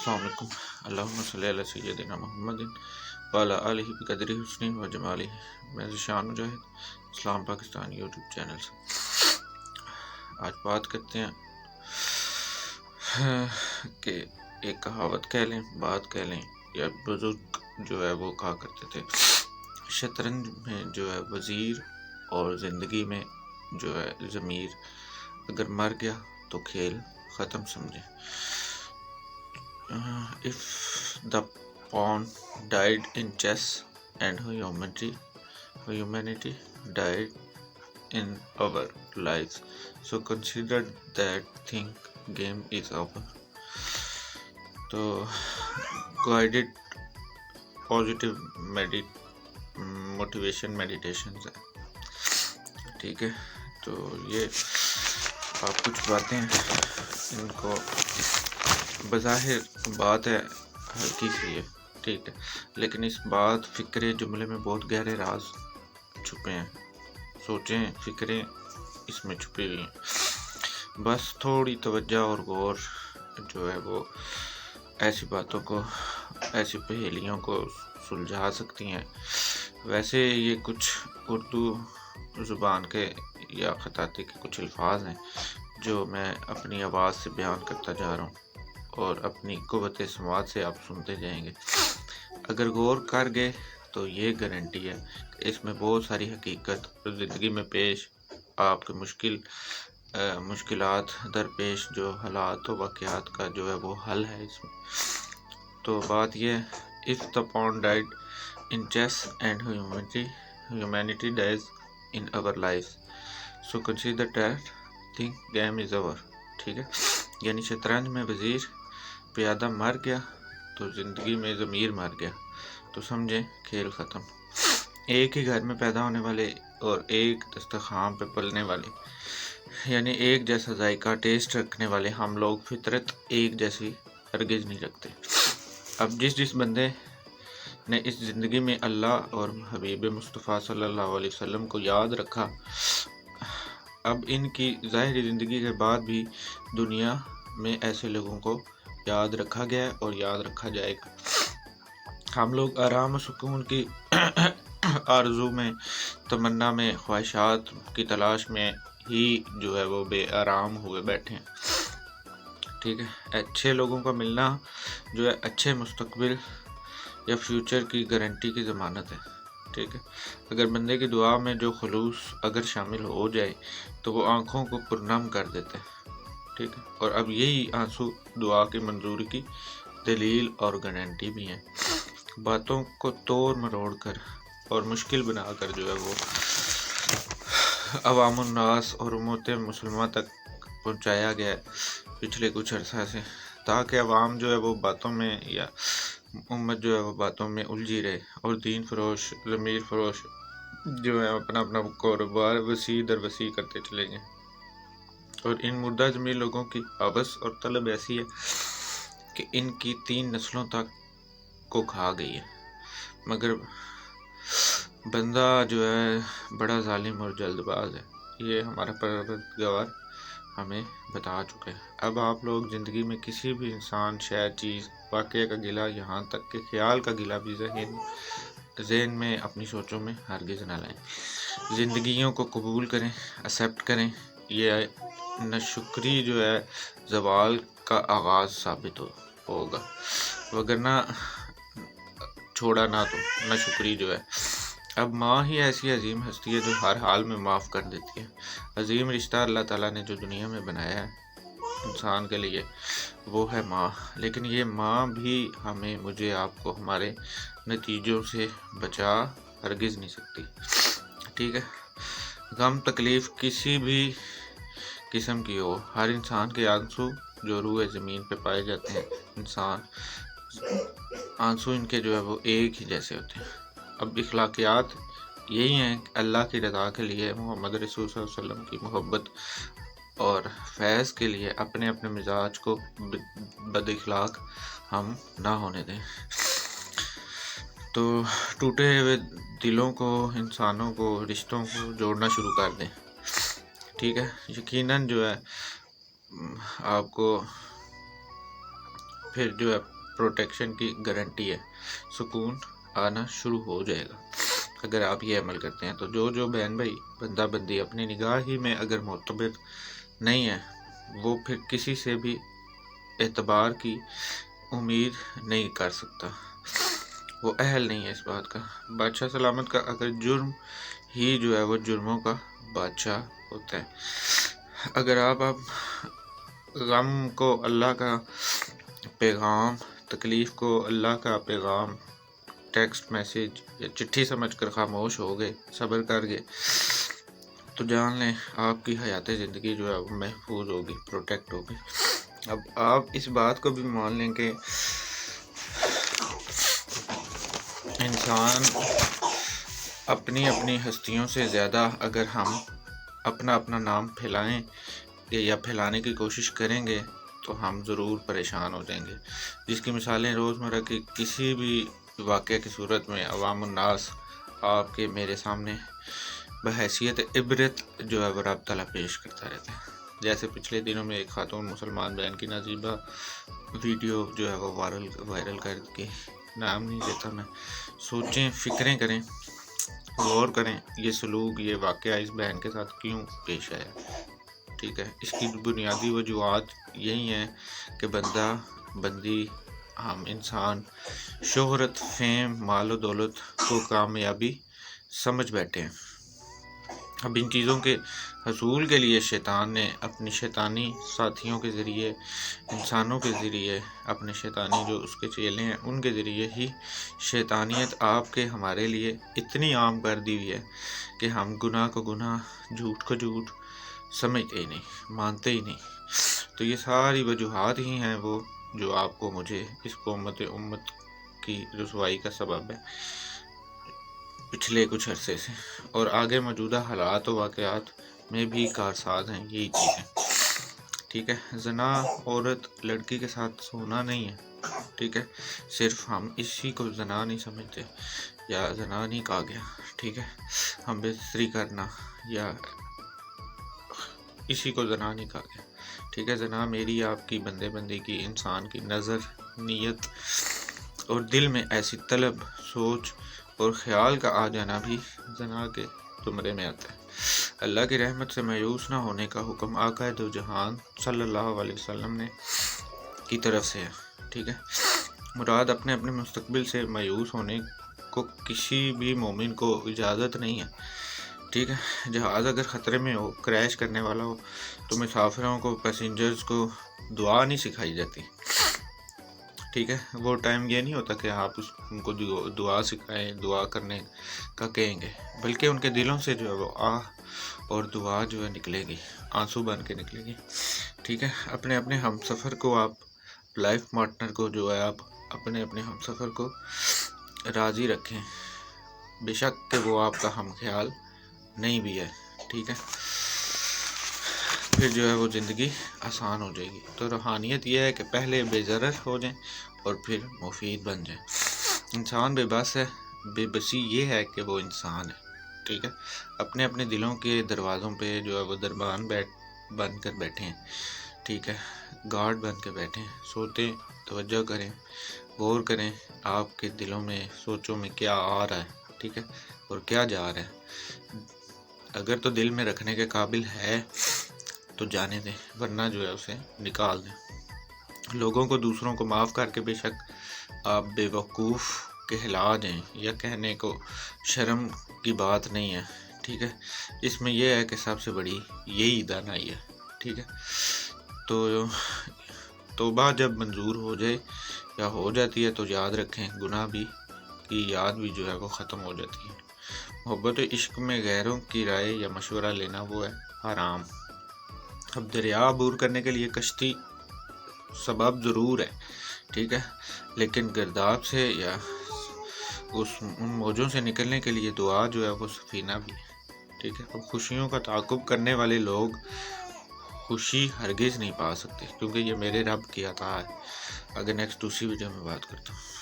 السلام علیکم۔ اللہم صلی علی سیدنا محمد وعلی آلہ بقدر حسنہ و جمالہ۔ میں ذیشان مجاہد اسلام پاکستان یوٹیوب چینل سے آج بات کرتے ہیں کہ ایک کہاوت کہہ لیں، بات کہہ لیں، یا بزرگ جو ہے وہ کہا کرتے تھے شطرنج میں جو ہے وزیر اور زندگی میں جو ہے ضمیر اگر مر گیا تو کھیل ختم سمجھے۔ If the pawn died in chess and humanity died in our lives, so consider that game is over. تو guided positive motivation meditations ہے، ٹھیک ہے۔ تو یہ آپ کچھ باتیں ان کو بظاہر بات ہے ہلکی سی ہے، ٹھیک ہے، لیکن اس بات فکرے جملے میں بہت گہرے راز چھپے ہیں، سوچیں فکریں اس میں چھپی ہوئی ہیں، بس تھوڑی توجہ اور غور جو ہے وہ ایسی باتوں کو، ایسی پہیلیوں کو سلجھا سکتی ہیں۔ ویسے یہ کچھ اردو زبان کے یا خطاطی کے کچھ الفاظ ہیں جو میں اپنی آواز سے بیان کرتا جا رہا ہوں اور اپنی قوت سماعت سے آپ سنتے جائیں گے۔ اگر غور کر گئے تو یہ گارنٹی ہے کہ اس میں بہت ساری حقیقت زندگی میں پیش آپ کے مشکلات درپیش جو حالات و واقعات کا جو ہے وہ حل ہے اس میں۔ تو بات یہ ہے، if the pawn died in chess and humanity dies in our lives, so consider that game is over. ٹھیک ہے، یعنی شطرنج میں وزیر پیادہ مر گیا تو زندگی میں ضمیر مر گیا، تو سمجھیں کھیل ختم۔ ایک ہی گھر میں پیدا ہونے والے اور ایک دسترخوان پہ پلنے والے، یعنی ایک جیسا ذائقہ ٹیسٹ رکھنے والے ہم لوگ فطرت ایک جیسی ہرگز نہیں رکھتے۔ اب جس بندے نے اس زندگی میں اللہ اور حبیب مصطفیٰ صلی اللہ علیہ وسلم کو یاد رکھا، اب ان کی ظاہری زندگی کے بعد بھی دنیا میں ایسے لوگوں کو یاد رکھا گیا اور یاد رکھا جائے گا۔ ہم لوگ آرام و سکون کی آرزو میں، تمنا میں، خواہشات کی تلاش میں ہی جو ہے وہ بے آرام ہوئے بیٹھے ہیں، ٹھیک ہے۔ اچھے لوگوں کا ملنا جو ہے اچھے مستقبل یا فیوچر کی گارنٹی کی ضمانت ہے، ٹھیک ہے۔ اگر بندے کی دعا میں جو خلوص اگر شامل ہو جائے تو وہ آنکھوں کو پرنم کر دیتے ہیں، ٹھیک ہے۔ اور اب یہی آنسو دعا کی منظوری کی دلیل اور گارنٹی بھی ہیں۔ باتوں کو توڑ مروڑ کر اور مشکل بنا کر جو ہے وہ عوام الناس اور امت مسلمہ تک پہنچایا گیا ہے پچھلے کچھ عرصہ سے، تاکہ عوام جو ہے وہ باتوں میں یا امت جو ہے وہ باتوں میں الجھی رہے اور دین فروش، ضمیر فروش جو ہے اپنا کاروبار وسیع در وسیع کرتے چلے جائیں۔ اور ان مردہ ضمیر لوگوں کی ہوس اور طلب ایسی ہے کہ ان کی 3 نسلوں تک کو کھا گئی ہے، مگر بندہ جو ہے بڑا ظالم اور جلد باز ہے، یہ ہمارا پروردگار ہمیں بتا چکے ہیں۔ اب آپ لوگ زندگی میں کسی بھی انسان، شے، چیز، واقعے کا گلہ، یہاں تک کہ خیال کا گلہ بھی ذہن میں اپنی سوچوں میں ہرگز نہ لائیں۔ زندگیوں کو قبول کریں، ایکسیپٹ کریں، یہ ناشکری جو ہے زوال کا آغاز ثابت ہوگا، وگرنہ چھوڑا نہ تو ناشکری جو ہے۔ اب ماں ہی ایسی عظیم ہستی ہے جو ہر حال میں معاف کر دیتی ہے۔ عظیم رشتہ اللہ تعالیٰ نے جو دنیا میں بنایا ہے انسان کے لیے وہ ہے ماں، لیکن یہ ماں بھی ہمیں، مجھے، آپ کو ہمارے نتیجوں سے بچا ہرگز نہیں سکتی، ٹھیک ہے۔ غم تکلیف کسی بھی قسم کی ہو، ہر انسان کے آنسو جو روح زمین پہ پائے جاتے ہیں، انسان آنسو ان کے جو ہے وہ ایک ہی جیسے ہوتے ہیں۔ اب اخلاقیات یہی ہیں کہ اللہ کی رضا کے لیے، محمد رسول صلی اللہ علیہ وسلم کی محبت اور فیض کے لیے اپنے مزاج کو بد اخلاق ہم نہ ہونے دیں، تو ٹوٹے ہوئے دلوں کو، انسانوں کو، رشتوں کو جوڑنا شروع کر دیں، ٹھیک ہے۔ یقیناً جو ہے آپ کو پھر جو ہے پروٹیکشن کی گارنٹی ہے، سکون آنا شروع ہو جائے گا اگر آپ یہ عمل کرتے ہیں۔ تو جو بہن بھائی بندہ بندی اپنی نگاہ ہی میں اگر معتبر نہیں ہے، وہ پھر کسی سے بھی اعتبار کی امید نہیں کر سکتا، وہ اہل نہیں ہے اس بات کا۔ بادشاہ سلامت کا اگر جرم ہی جو ہے وہ جرموں کا بادشاہ ہوتا ہے۔ اگر آپ غم کو اللہ کا پیغام، تکلیف کو اللہ کا پیغام، ٹیکسٹ میسج یا چٹھی سمجھ کر خاموش ہو گئے، صبر کر گئے، تو جان لیں آپ کی حیات زندگی جو ہے وہ محفوظ ہوگی، پروٹیکٹ ہوگی۔ اب آپ اس بات کو بھی مان لیں کہ انسان اپنی ہستیوں سے زیادہ اگر ہم اپنا نام پھیلائیں یا پھیلانے کی کوشش کریں گے تو ہم ضرور پریشان ہو جائیں گے، جس کی مثالیں روزمرہ کی کسی بھی واقعہ کی صورت میں عوام الناس آپ کے میرے سامنے بحیثیت عبرت جو ہے وہ رب تعالیٰ پیش کرتا رہتا ہے۔ جیسے پچھلے دنوں میں ایک خاتون مسلمان بہن کی نازیبہ ویڈیو جو ہے وہ وائرل کر کے، نام نہیں لیتا میں، سوچیں، فکریں کریں، غور کریں یہ سلوک، یہ واقعہ اس بہن کے ساتھ کیوں پیش آیا۔ ٹھیک ہے، اس کی بنیادی وجوہات یہی ہیں کہ بندہ بندی، ہم انسان شہرت، فیم، مال و دولت کو کامیابی سمجھ بیٹھے ہیں۔ اب ان چیزوں کے حصول کے لیے شیطان نے اپنی شیطانی ساتھیوں کے ذریعے، انسانوں کے ذریعے، اپنے شیطانی جو اس کے چیلے ہیں ان کے ذریعے ہی شیطانیت آپ کے ہمارے لیے اتنی عام کر دی ہوئی ہے کہ ہم گناہ کو گناہ، جھوٹ کو جھوٹ سمجھتے ہی نہیں، مانتے ہی نہیں۔ تو یہ ساری وجوہات ہی ہیں وہ جو آپ کو مجھے اس قومت امت کی رسوائی کا سبب ہے پچھلے کچھ عرصے سے، اور آگے موجودہ حالات و واقعات میں بھی کارساز ہیں یہی چیزیں۔ ٹھیک ہے، زنا عورت لڑکی کے ساتھ سونا نہیں ہے، ٹھیک ہے، صرف ہم اسی کو زنا نہیں سمجھتے یا زنا نہیں کہا گیا، ٹھیک ہے، ہم بستری کرنا یا اسی کو زنا نہیں کہا گیا، ٹھیک ہے۔ زنا میری آپ کی بندے بندی کی، انسان کی نظر، نیت اور دل میں ایسی طلب، سوچ اور خیال کا آ جانا بھی زنا کے زمرے میں آتا ہے۔ اللہ کی رحمت سے مایوس نہ ہونے کا حکم آقا دو جہان صلی اللہ علیہ وسلم نے کی طرف سے ہے، ٹھیک ہے۔ مراد اپنے مستقبل سے مایوس ہونے کو کسی بھی مومن کو اجازت نہیں ہے، ٹھیک ہے۔ جہاز اگر خطرے میں ہو، کریش کرنے والا ہو، تو مسافروں کو، پیسنجرز کو دعا نہیں سکھائی جاتی، ٹھیک ہے۔ وہ ٹائم یہ نہیں ہوتا کہ آپ ان کو دعا سکھائیں، دعا کرنے کا کہیں گے، بلکہ ان کے دلوں سے جو ہے وہ آہ اور دعا جو ہے نکلے گی، آنسو بن کے نکلے گی، ٹھیک ہے۔ اپنے ہم سفر کو، آپ لائف پارٹنر کو جو ہے، آپ اپنے ہم سفر کو راضی رکھیں، بے شک کہ وہ آپ کا ہم خیال نہیں بھی ہے، ٹھیک ہے۔ پھر جو ہے وہ زندگی آسان ہو جائے گی۔ تو روحانیت یہ ہے کہ پہلے بے ضرر ہو جائیں اور پھر مفید بن جائیں۔ انسان بے بس ہے، بے بسی یہ ہے کہ وہ انسان ہے، ٹھیک ہے۔ اپنے دلوں کے دروازوں پہ جو ہے وہ دربان بن کر بیٹھے ہیں، ٹھیک ہے، گارڈ بن کے بیٹھے ہیں، سوتے توجہ کریں، غور کریں آپ کے دلوں میں، سوچوں میں کیا آ رہا ہے، ٹھیک ہے، اور کیا جا رہا ہے۔ اگر تو دل میں رکھنے کے قابل ہے تو جانے دیں، ورنہ جو ہے اسے نکال دیں۔ لوگوں کو، دوسروں کو معاف کر کے بے شک آپ بے وقوف کہلا دیں، یا کہنے کو شرم کی بات نہیں ہے، ٹھیک ہے۔ اس میں یہ ہے کہ سب سے بڑی یہی دانائی ہے، ٹھیک ہے۔ تو توبہ جب منظور ہو جائے یا ہو جاتی ہے تو یاد رکھیں گناہ بھی کی یاد بھی جو ہے وہ ختم ہو جاتی ہے۔ محبت و عشق میں غیروں کی رائے یا مشورہ لینا وہ ہے حرام۔ اب دریا عبور کرنے کے لیے کشتی سبب ضرور ہے، ٹھیک ہے، لیکن گرداب سے یا ان موجوں سے نکلنے کے لیے دعا جو ہے وہ سفینہ بھی ہے، ٹھیک ہے۔ اب خوشیوں کا تعاقب کرنے والے لوگ خوشی ہرگز نہیں پا سکتے، کیونکہ یہ میرے رب کی عطا ہے۔ اگر نیکسٹ دوسری ویڈیو میں بات کرتا ہوں۔